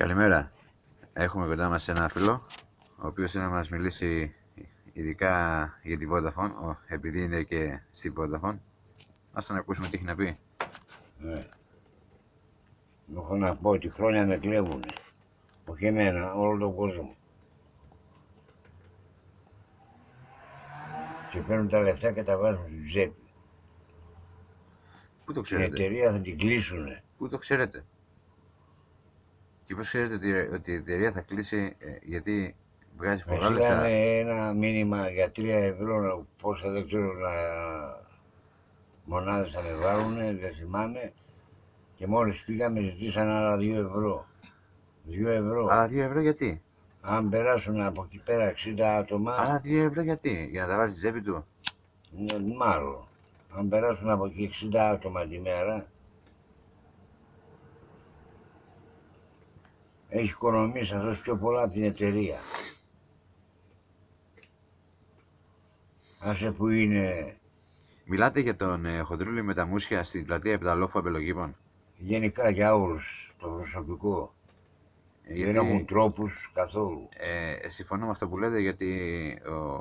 Καλημέρα. Έχουμε κοντά μας ένα φίλο, ο οποίος είναι να μας μιλήσει ειδικά για την Vodafone, επειδή είναι και στην Vodafone. Ας τον ακούσουμε τι έχει να πει. Ναι. Έχω να πω ότι χρόνια με κλέβουνε. Όχι εμένα, όλο τον κόσμο. Και παίρνουν τα λεφτά και τα βάζουν στην τσέπη. Πού το Την ξέρετε? εταιρεία θα την κλείσουνε. Πού το ξέρετε? Και πώς ξέρετε ότι η εταιρεία θα κλείσει, γιατί βγάζει Με πολλά λεφτά? στείλανε ένα μήνυμα για 3 ευρώ, πόσα δεν ξέρω μονάδες θα με βάλουνε, δεν θυμάμαι. Και μόλις πήγαμε ζητήσαν άλλα 2 ευρώ. 2 ευρώ. Αλλά 2 ευρώ γιατί? Αν περάσουν από εκεί πέρα 60 άτομα, Αλλά 2 ευρώ γιατί? Για να τα βάλει στην τσέπη του? μάλλον. Αν περάσουν από εκεί 60 άτομα τη μέρα, έχει οικονομήσει αυτός πιο πολλά από την εταιρεία. Άσε που είναι Μιλάτε για τον Χοντρούλη με τα μουσια στην πλατεία Πεταλόφου Αμπελογήπων? γενικά για όλους το προσωπικό. Δεν έχουν τρόπους καθόλου. Συμφωνώ με αυτό που λέτε, γιατί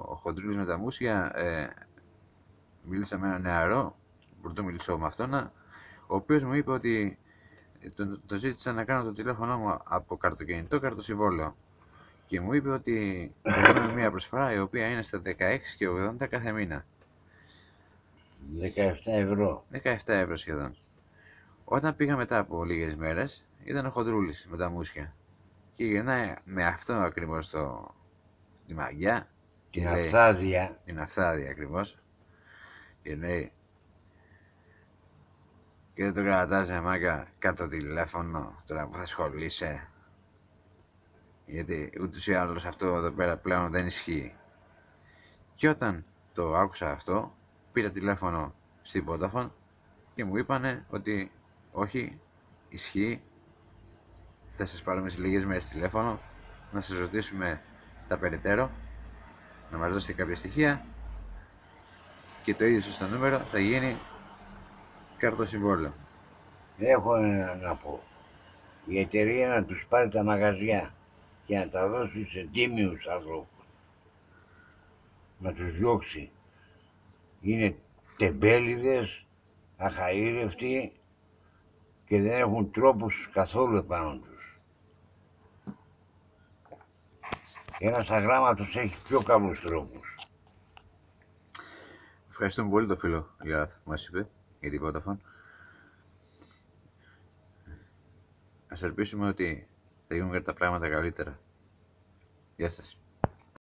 ο Χοντρούλης με τα μουσια μίλησα με έναν νεαρό, πρωτού μιλήσω με αυτόν, ο οποίος μου είπε ότι το ζήτησα να κάνω το τηλέφωνο μου από καρτοκινητό καρτοσυμβόλαιο και μου είπε ότι περιμένω μια προσφορά η οποία είναι στα 16,80 κάθε μήνα. 17 ευρώ. 17 ευρώ σχεδόν. Όταν πήγα μετά από λίγες μέρες, ήταν ο Χοντρούλης με τα μουσια και γυρνάει με αυτό ακριβώς τη μαγιά. Την αφθάδεια. Την αφθάδεια ακριβώς. Και λέει, και δεν το κρατάς μάκα, κάτω τηλέφωνο τώρα που θα ασχολείσαι, γιατί ούτως ή άλλως αυτό εδώ πέρα πλέον δεν ισχύει. Και όταν το άκουσα αυτό, πήρα τηλέφωνο στην Vodafone και μου είπανε ότι όχι, ισχύει, θα σας πάρουμε σε λίγες μέρες τηλέφωνο, να σας ρωτήσουμε τα περαιτέρω, να μας δώσετε κάποια στοιχεία και το ίδιο στο νούμερο θα γίνει καρτοσυμβόλαιο. Έχω να πω. Η εταιρεία να τους πάρει τα μαγαζιά και να τα δώσει σε τίμιους ανθρώπους. Να τους διώξει. Είναι τεμπέληδες, αχαήρευτοι και δεν έχουν τρόπους καθόλου επάνω τους. Ένας αγράμματος έχει πιο καλούς τρόπους. Ευχαριστούμε πολύ το φίλο για που μας είπε για την Vodafone. Ας ελπίσουμε ότι θα γίνουν τα πράγματα καλύτερα. Γεια σας.